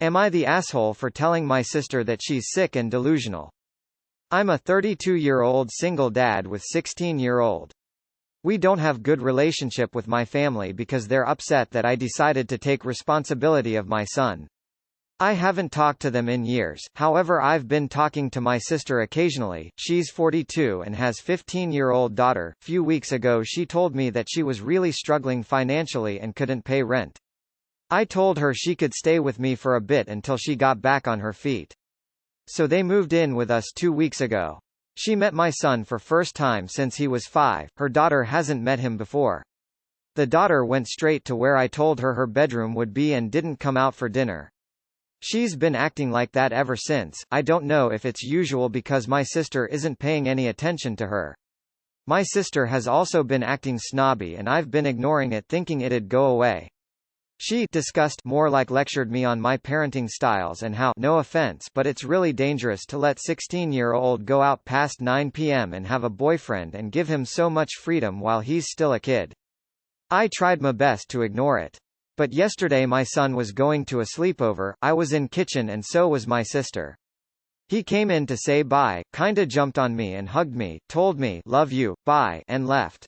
Am I the asshole for telling my sister that she's sick and delusional? I'm a 32-year-old single dad with 16-year-old. We don't have good relationship with my family because they're upset that I decided to take responsibility of my son. I haven't talked to them in years, however I've been talking to my sister occasionally. She's 42 and has 15-year-old daughter. Few weeks ago she told me that she was really struggling financially and couldn't pay rent. I told her she could stay with me for a bit until she got back on her feet. So they moved in with us 2 weeks ago. She met my son for first time since he was 5, her daughter hasn't met him before. The daughter went straight to where I told her bedroom would be and didn't come out for dinner. She's been acting like that ever since. I don't know if it's usual because my sister isn't paying any attention to her. My sister has also been acting snobby and I've been ignoring it thinking it'd go away. She discussed more like lectured me on my parenting styles and how, no offense, but it's really dangerous to let 16-year-old go out past 9 p.m. and have a boyfriend and give him so much freedom while he's still a kid. I tried my best to ignore it. But yesterday my son was going to a sleepover, I was in kitchen and so was my sister. He came in to say bye, kinda jumped on me and hugged me, told me love you, bye, and left.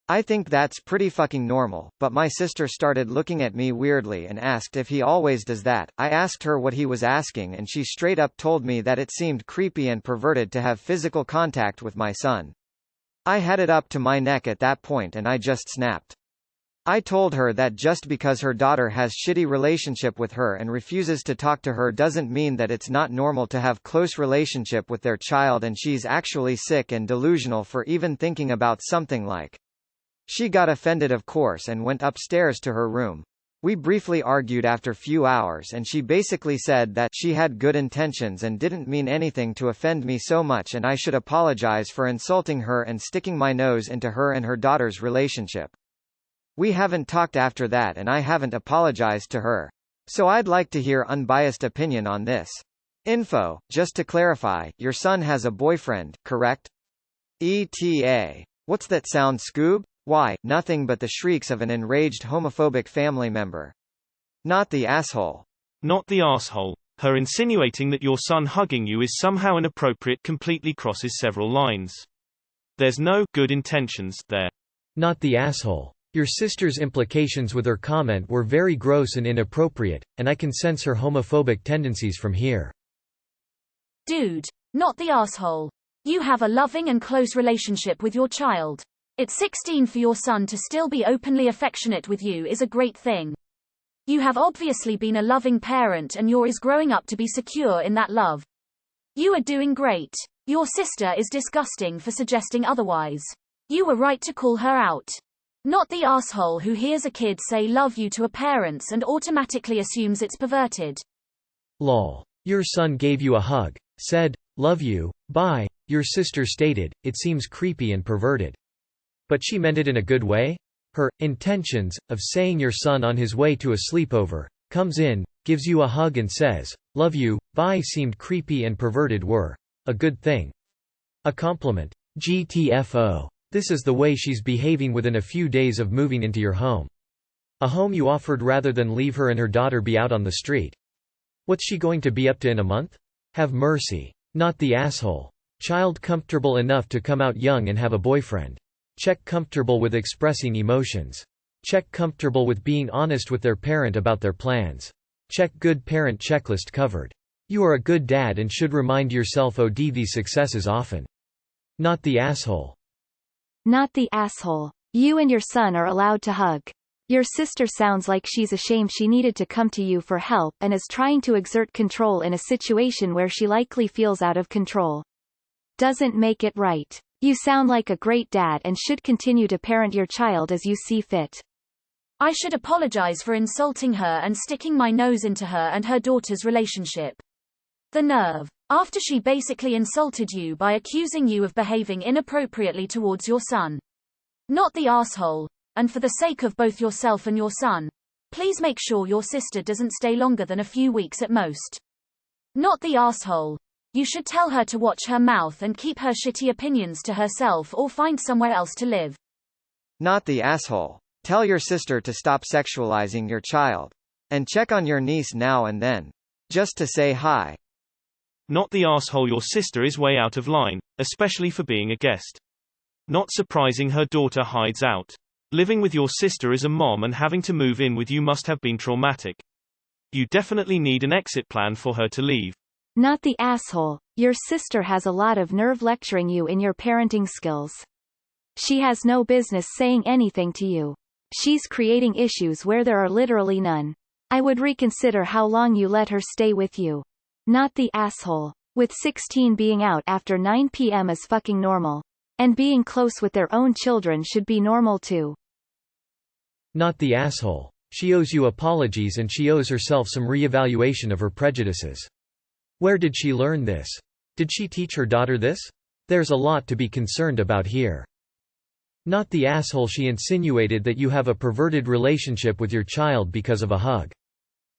I think that's pretty fucking normal, but my sister started looking at me weirdly and asked if he always does that. I asked her what he was asking and she straight up told me that it seemed creepy and perverted to have physical contact with my son. I had it up to my neck at that point and I just snapped. I told her that just because her daughter has shitty relationship with her and refuses to talk to her doesn't mean that it's not normal to have close relationship with their child and she's actually sick and delusional for even thinking about something like. She got offended of course and went upstairs to her room. We briefly argued after few hours and she basically said that she had good intentions and didn't mean anything to offend me so much and I should apologize for insulting her and sticking my nose into her and her daughter's relationship. We haven't talked after that and I haven't apologized to her. So I'd like to hear unbiased opinion on this. Info, just to clarify, your son has a boyfriend, correct? ETA. What's that sound, Scoob? Why, nothing but the shrieks of an enraged homophobic family member. Not the asshole. Not the asshole. Her insinuating that your son hugging you is somehow inappropriate completely crosses several lines. There's no good intentions there. Not the asshole. Your sister's implications with her comment were very gross and inappropriate, and I can sense her homophobic tendencies from here. Dude, not the asshole. You have a loving and close relationship with your child. At 16 for your son to still be openly affectionate with you is a great thing. You have obviously been a loving parent and you're growing up to be secure in that love. You are doing great. Your sister is disgusting for suggesting otherwise. You were right to call her out. Not the asshole who hears a kid say love you to a parents and automatically assumes it's perverted. Lol. Your son gave you a hug, said, love you, bye, your sister stated, it seems creepy and perverted. But she meant it in a good way? Her intentions, of saying your son on his way to a sleepover, comes in, gives you a hug and says, love you, bye seemed creepy and perverted were a good thing. A compliment. GTFO. This is the way she's behaving within a few days of moving into your home. A home you offered rather than leave her and her daughter be out on the street. What's she going to be up to in a month? Have mercy. Not the asshole. Child comfortable enough to come out young and have a boyfriend. Check comfortable with expressing emotions. Check comfortable with being honest with their parent about their plans. Check good parent checklist covered. You are a good dad and should remind yourself these successes often. Not the asshole. Not the asshole. You and your son are allowed to hug. Your sister sounds like she's ashamed she needed to come to you for help and is trying to exert control in a situation where she likely feels out of control. Doesn't make it right. You sound like a great dad and should continue to parent your child as you see fit. I should apologize for insulting her and sticking my nose into her and her daughter's relationship. The nerve. After she basically insulted you by accusing you of behaving inappropriately towards your son. Not the asshole. And for the sake of both yourself and your son, please make sure your sister doesn't stay longer than a few weeks at most. Not the asshole. You should tell her to watch her mouth and keep her shitty opinions to herself or find somewhere else to live. Not the asshole. Tell your sister to stop sexualizing your child. And check on your niece now and then. Just to say hi. Not the asshole your sister is way out of line, especially for being a guest. Not surprising her daughter hides out. Living with your sister as a mom and having to move in with you must have been traumatic. You definitely need an exit plan for her to leave. Not the asshole. Your sister has a lot of nerve lecturing you in your parenting skills. She has no business saying anything to you. She's creating issues where there are literally none. I would reconsider how long you let her stay with you. Not the asshole. With 16 being out after 9 p.m. is fucking normal. And being close with their own children should be normal too. Not the asshole. She owes you apologies and she owes herself some re-evaluation of her prejudices. Where did she learn this? Did she teach her daughter this? There's a lot to be concerned about here. Not the asshole. She insinuated that you have a perverted relationship with your child because of a hug.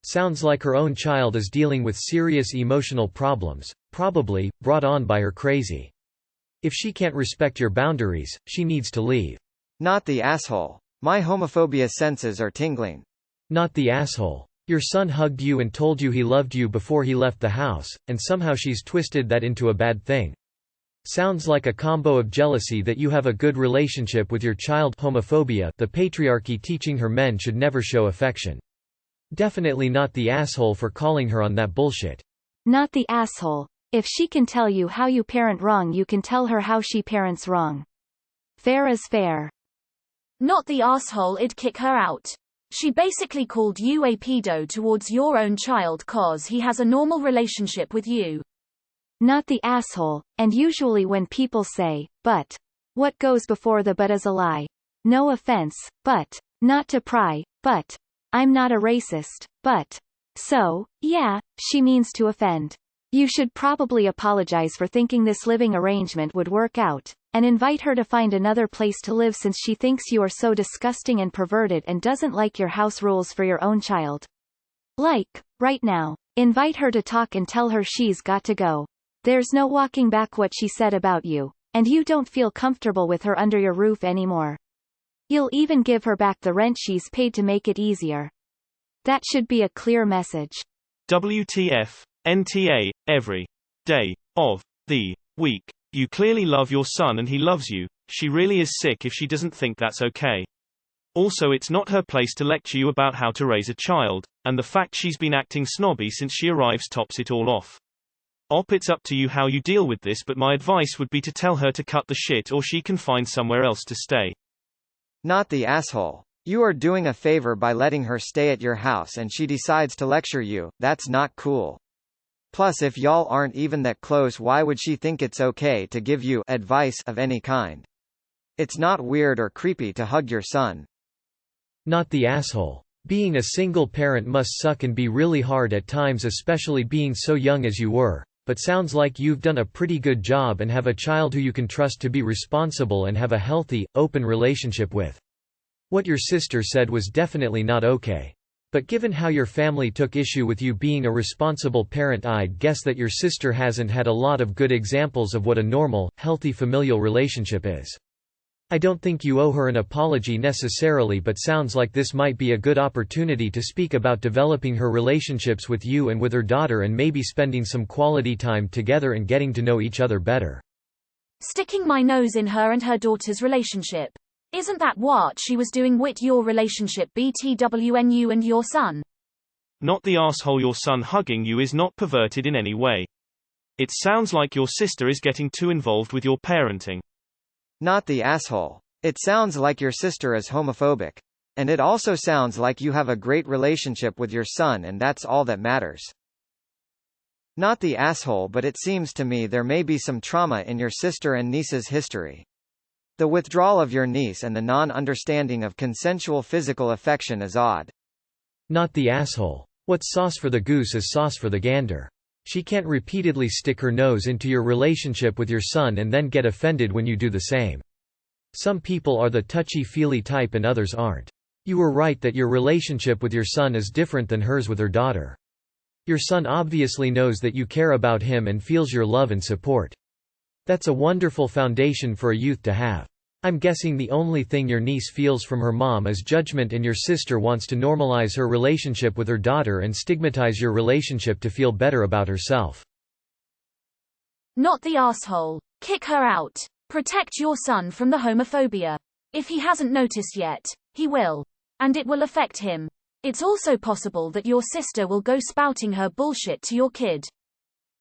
Sounds like her own child is dealing with serious emotional problems, probably brought on by her crazy. If she can't respect your boundaries, she needs to leave. Not the asshole. My homophobia senses are tingling. Not the asshole. Your son hugged you and told you he loved you before he left the house, and somehow she's twisted that into a bad thing. Sounds like a combo of jealousy that you have a good relationship with your child, homophobia, the patriarchy teaching her men should never show affection. Definitely not the asshole for calling her on that bullshit. Not the asshole. If she can tell you how you parent wrong, you can tell her how she parents wrong. Fair is fair. Not the asshole. I'd kick her out. She basically called you a pedo towards your own child cause he has a normal relationship with you. Not the asshole. And usually when people say, but, what goes before the but is a lie. No offense, but, not to pry, but, I'm not a racist, but, so, yeah, she means to offend. You should probably apologize for thinking this living arrangement would work out, and invite her to find another place to live since she thinks you are so disgusting and perverted and doesn't like your house rules for your own child. Like, right now. Invite her to talk and tell her she's got to go. There's no walking back what she said about you, and you don't feel comfortable with her under your roof anymore. You'll even give her back the rent she's paid to make it easier. That should be a clear message. WTF, NTA, every day of the week. You clearly love your son and he loves you. She really is sick if she doesn't think that's okay. Also, it's not her place to lecture you about how to raise a child, and the fact she's been acting snobby since she arrives tops it all off. It's up to you how you deal with this, but my advice would be to tell her to cut the shit or she can find somewhere else to stay. Not the asshole. You are doing a favor by letting her stay at your house and she decides to lecture you. That's not cool. Plus, if y'all aren't even that close, why would she think it's okay to give you advice of any kind? It's not weird or creepy to hug your son. Not the asshole. Being a single parent must suck and be really hard at times, especially being so young as you were, but sounds like you've done a pretty good job and have a child who you can trust to be responsible and have a healthy, open relationship with. What your sister said was definitely not okay. But given how your family took issue with you being a responsible parent, I'd guess that your sister hasn't had a lot of good examples of what a normal, healthy familial relationship is. I don't think you owe her an apology necessarily, but sounds like this might be a good opportunity to speak about developing her relationships with you and with her daughter and maybe spending some quality time together and getting to know each other better. Sticking my nose in her and her daughter's relationship. Isn't that what she was doing with your relationship between you and your son? Not the asshole. Your son hugging you is not perverted in any way. It sounds like your sister is getting too involved with your parenting. Not the asshole. It sounds like your sister is homophobic. And it also sounds like you have a great relationship with your son and that's all that matters. Not the asshole, but it seems to me there may be some trauma in your sister and niece's history. The withdrawal of your niece and the non-understanding of consensual physical affection is odd. Not the asshole. What's sauce for the goose is sauce for the gander. She can't repeatedly stick her nose into your relationship with your son and then get offended when you do the same. Some people are the touchy-feely type and others aren't. You were right that your relationship with your son is different than hers with her daughter. Your son obviously knows that you care about him and feels your love and support. That's a wonderful foundation for a youth to have. I'm guessing the only thing your niece feels from her mom is judgment, and your sister wants to normalize her relationship with her daughter and stigmatize your relationship to feel better about herself. Not the asshole. Kick her out. Protect your son from the homophobia. If he hasn't noticed yet, he will. And it will affect him. It's also possible that your sister will go spouting her bullshit to your kid.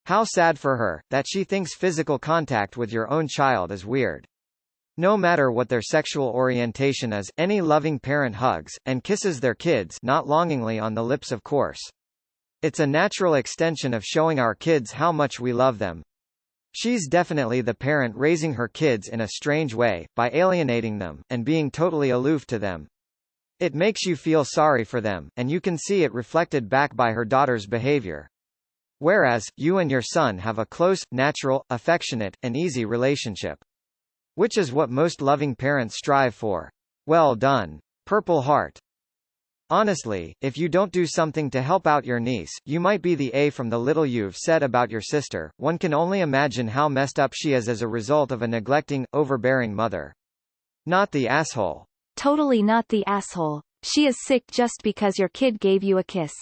How sad for her, that she thinks physical contact with your own child is weird. No matter what their sexual orientation is, any loving parent hugs and kisses their kids, not longingly on the lips of course. It's a natural extension of showing our kids how much we love them. She's definitely the parent raising her kids in a strange way, by alienating them, and being totally aloof to them. It makes you feel sorry for them, and you can see it reflected back by her daughter's behavior. Whereas, you and your son have a close, natural, affectionate, and easy relationship. Which is what most loving parents strive for. Well done. Purple Heart. Honestly, if you don't do something to help out your niece, you might be the A from the little you've said about your sister. One can only imagine how messed up she is as a result of a neglecting, overbearing mother. Not the asshole. Totally not the asshole. She is sick just because your kid gave you a kiss.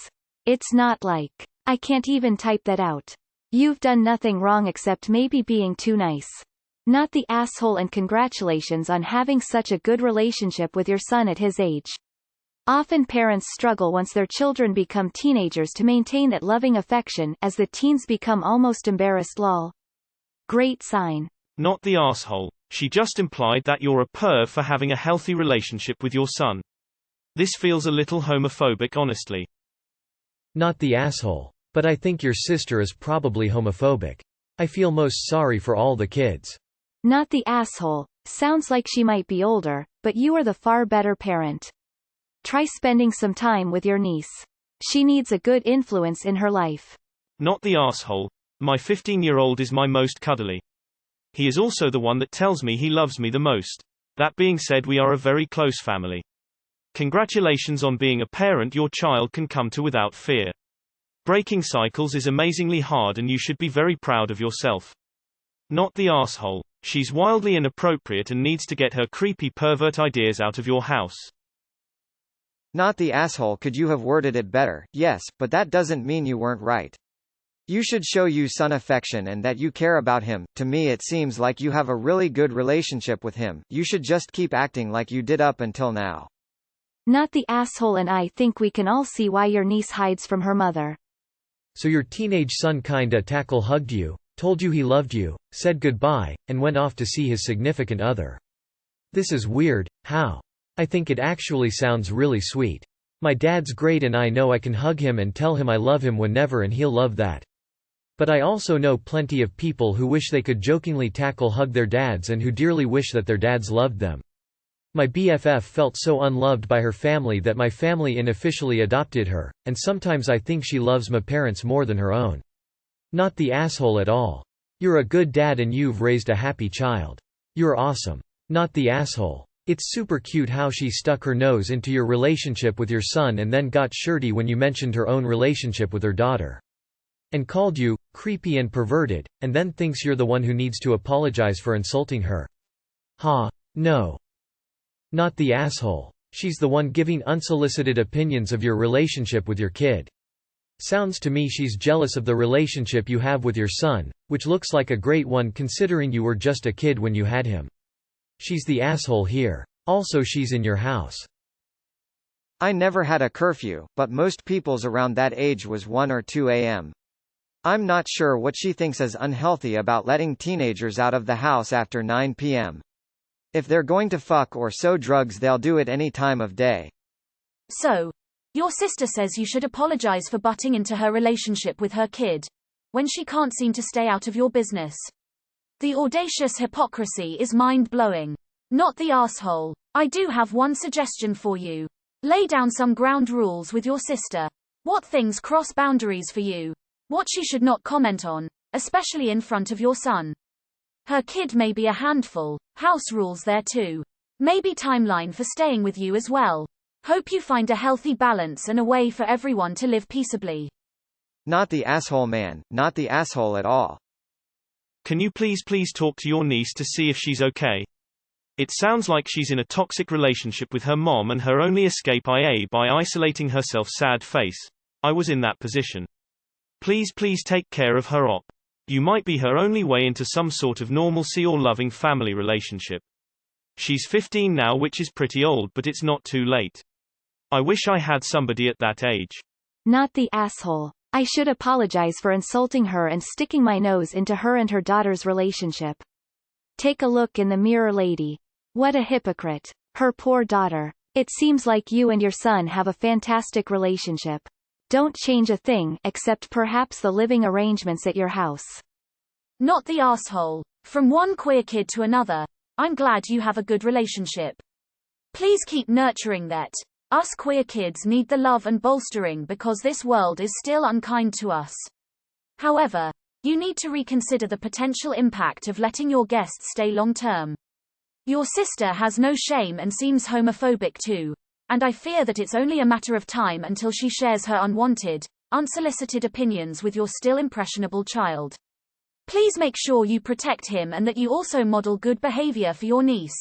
It's not like, I can't even type that out. You've done nothing wrong except maybe being too nice. Not the asshole, and congratulations on having such a good relationship with your son at his age. Often parents struggle once their children become teenagers to maintain that loving affection, as the teens become almost embarrassed. Lol. Great sign. Not the asshole. She just implied that you're a perv for having a healthy relationship with your son. This feels a little homophobic, honestly. Not the asshole. But I think your sister is probably homophobic. I feel most sorry for all the kids. Not the asshole. Sounds like she might be older, but you are the far better parent. Try spending some time with your niece. She needs a good influence in her life. Not the asshole. My 15-year-old is my most cuddly. He is also the one that tells me he loves me the most. That being said, we are a very close family. Congratulations on being a parent your child can come to without fear. Breaking cycles is amazingly hard, and you should be very proud of yourself. Not the asshole. She's wildly inappropriate and needs to get her creepy pervert ideas out of your house. Not the asshole. Could you have worded it better? Yes, but that doesn't mean you weren't right. You should show your son affection and that you care about him. To me it seems like you have a really good relationship with him. You should just keep acting like you did up until now. Not the asshole, and I think we can all see why your niece hides from her mother. So your teenage son kinda tackle hugged you, told you he loved you, said goodbye, and went off to see his significant other. This is weird. How? I think it actually sounds really sweet. My dad's great and I know I can hug him and tell him I love him whenever, and he'll love that. But I also know plenty of people who wish they could jokingly tackle hug their dads and who dearly wish that their dads loved them. My BFF felt so unloved by her family that my family unofficially adopted her, and sometimes I think she loves my parents more than her own. Not the asshole at all. You're a good dad and you've raised a happy child. You're awesome. Not the asshole. It's super cute how she stuck her nose into your relationship with your son and then got shirty when you mentioned her own relationship with her daughter. And called you creepy and perverted, and then thinks you're the one who needs to apologize for insulting her. Ha. No. Not the asshole. She's the one giving unsolicited opinions of your relationship with your kid. Sounds to me she's jealous of the relationship you have with your son, which looks like a great one considering you were just a kid when you had him. She's the asshole here. Also, she's in your house. I never had a curfew, but most people's around that age was 1 or 2 a.m. I'm not sure what she thinks is unhealthy about letting teenagers out of the house after 9 p.m. If they're going to fuck or sew drugs, they'll do it any time of day. So, your sister says you should apologize for butting into her relationship with her kid, when she can't seem to stay out of your business. The audacious hypocrisy is mind-blowing. Not the asshole. I do have one suggestion for you. Lay down some ground rules with your sister. What things cross boundaries for you? What she should not comment on, especially in front of your son. Her kid may be a handful. House rules there too. Maybe timeline for staying with you as well. Hope you find a healthy balance and a way for everyone to live peaceably. Not the asshole, man. Not the asshole at all. Can you please talk to your niece to see if she's okay? It sounds like she's in a toxic relationship with her mom and her only escape IA by isolating herself. Sad face. I was in that position. Please take care of her op. You might be her only way into some sort of normalcy or loving family relationship. She's 15 now, which is pretty old, but it's not too late. I wish I had somebody at that age. Not the asshole. I should apologize for insulting her and sticking my nose into her and her daughter's relationship. Take a look in the mirror, lady. What a hypocrite. Her poor daughter. It seems like you and your son have a fantastic relationship. Don't change a thing, except perhaps the living arrangements at your house. Not the asshole. From one queer kid to another, I'm glad you have a good relationship. Please keep nurturing that. Us queer kids need the love and bolstering because this world is still unkind to us. However, you need to reconsider the potential impact of letting your guests stay long term. Your sister has no shame and seems homophobic too, and I fear that it's only a matter of time until she shares her unwanted, unsolicited opinions with your still impressionable child. Please make sure you protect him and that you also model good behavior for your niece.